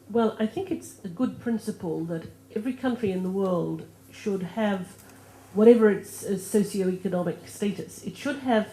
Well, I think it's a good principle that every country in the world should have, whatever its socioeconomic status, it should have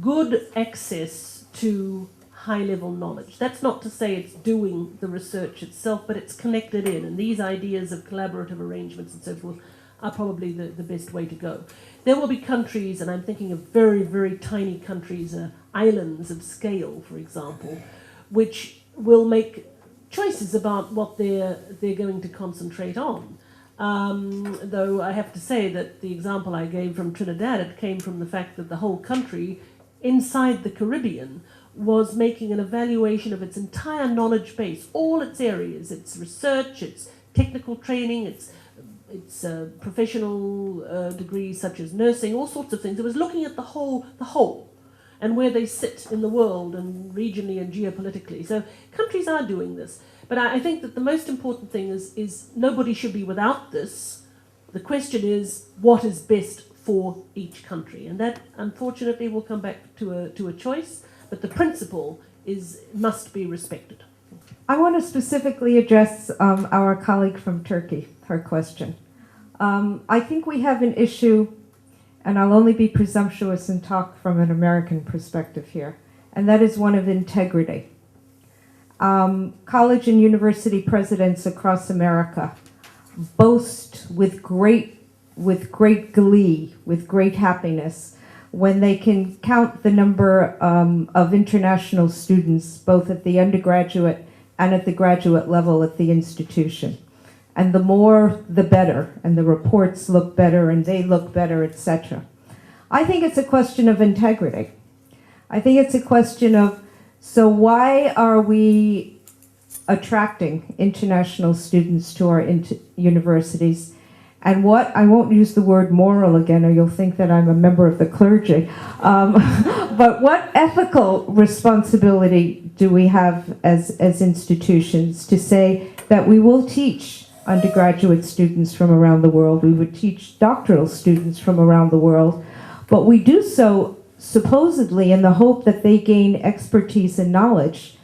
good access to high-level knowledge. That's not to say it's doing the research itself, but it's connected in, and these ideas of collaborative arrangements and so forth are probably the best way to go. There will be countries, and I'm thinking of very, very tiny countries, islands of scale, for example, which will make choices about what they're going to concentrate on. Though I have to say that the example I gave from Trinidad, it came from the fact that the whole country inside the Caribbean was making an evaluation of its entire knowledge base, all its areas, its research, its technical training, its professional degrees such as nursing, all sorts of things. It was looking at the whole, and where they sit in the world and regionally and geopolitically. So countries are doing this. But I think that the most important thing is nobody should be without this. The question is, what is best for each country? And that, unfortunately, will come back to a choice, but the principle must be respected. I want to specifically address our colleague from Turkey, her question. I think we have an issue, and I'll only be presumptuous and talk from an American perspective here, and that is one of integrity. College and university presidents across America boast with great glee, with great happiness, when they can count the number of international students, both at the undergraduate and at the graduate level at the institution. And the more, the better, and the reports look better, and they look better, etc. I think it's a question of integrity. I think it's a question of, so why are we attracting international students to our universities? And what, I won't use the word moral again, or you'll think that I'm a member of the clergy, but what ethical responsibility do we have as institutions to say that we will teach undergraduate students from around the world, we would teach doctoral students from around the world, but we do so supposedly in the hope that they gain expertise and knowledge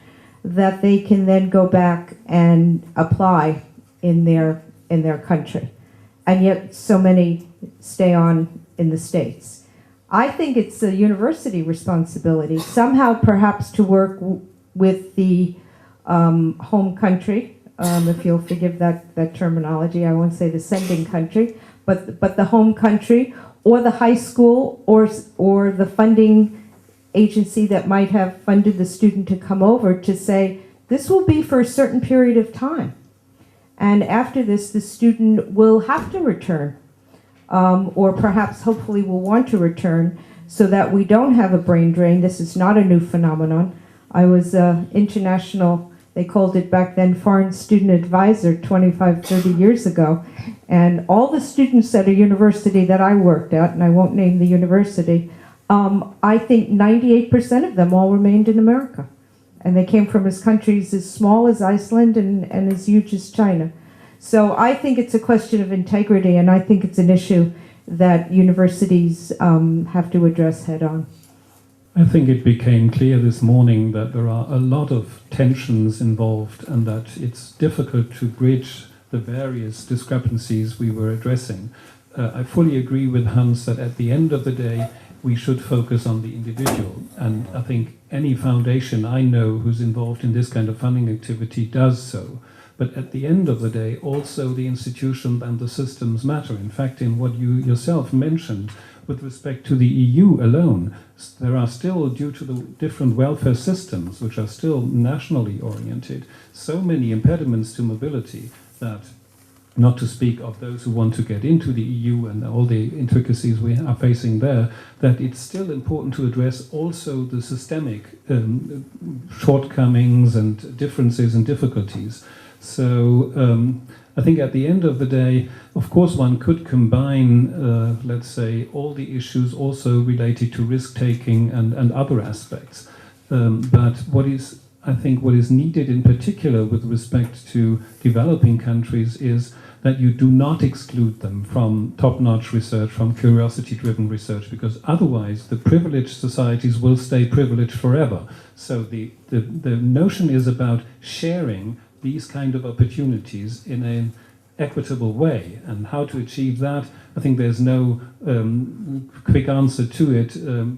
that they can then go back and apply in their country. And yet so many stay on in the States. I think it's a university responsibility, somehow perhaps to work with the home country, if you'll forgive that terminology, I won't say the sending country, but the home country, or the high school, or the funding agency that might have funded the student to come over, to say, this will be for a certain period of time. And after this, the student will have to return, or perhaps hopefully will want to return, so that we don't have a brain drain. This is not a new phenomenon. I was international, they called it back then, foreign student advisor 25, 30 years ago. And all the students at a university that I worked at, and I won't name the university, I think 98% of them all remained in America. And they came from countries as small as Iceland and as huge as China. So I think it's a question of integrity, and I think it's an issue that universities have to address head on. I think it became clear this morning that there are a lot of tensions involved, and that it's difficult to bridge the various discrepancies we were addressing. I fully agree with Hans that at the end of the day, we should focus on the individual. And I think any foundation I know who's involved in this kind of funding activity does so. But at the end of the day, also the institution and the systems matter. In fact, in what you yourself mentioned, with respect to the EU alone, there are still, due to the different welfare systems, which are still nationally oriented, so many impediments to mobility that, not to speak of those who want to get into the EU and all the intricacies we are facing there, that it's still important to address also the systemic shortcomings and differences and difficulties. So I think at the end of the day, of course, one could combine, let's say, all the issues also related to risk-taking and other aspects. But what is I think what is needed in particular with respect to developing countries is that you do not exclude them from top-notch research, from curiosity-driven research, because otherwise the privileged societies will stay privileged forever. So the notion is about sharing these kind of opportunities in an equitable way, and how to achieve that. I think there's no quick answer to it.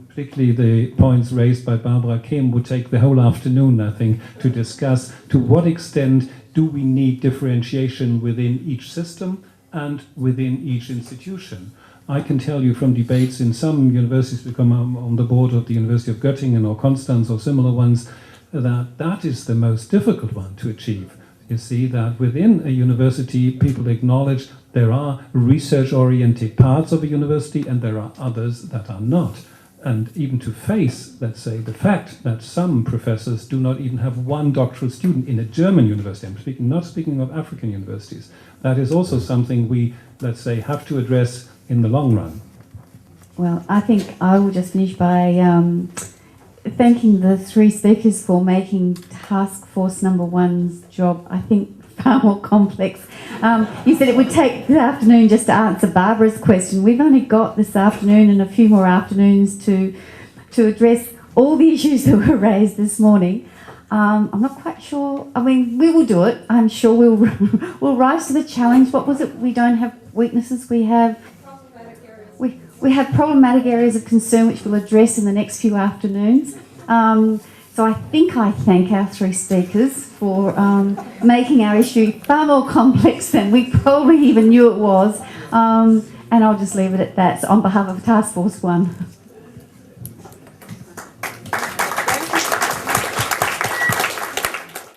Particularly the points raised by Barbara Kim would take the whole afternoon, I think, to discuss to what extent do we need differentiation within each system and within each institution. I can tell you from debates in some universities, become on the board of the University of Göttingen or Konstanz or similar ones, that that is the most difficult one to achieve. You see that within a university, people acknowledge there are research-oriented parts of a university and there are others that are not. And even to face, let's say, the fact that some professors do not even have one doctoral student in a German university, I'm not speaking of African universities, that is also something we, let's say, have to address in the long run. Well, I think I will just finish by thanking the three speakers for making Task Force number 1's job, I think, far more complex. You said it would take the afternoon just to answer Barbara's question. We've only got this afternoon and a few more afternoons to address all the issues that were raised this morning. I'm not quite sure. I mean, we will do it. I'm sure we'll rise to the challenge. What was it? We don't have weaknesses. We have we have problematic areas of concern which we'll address in the next few afternoons. So I think I thank our three speakers for making our issue far more complex than we probably even knew it was. And I'll just leave it at that. So on behalf of Task Force 1.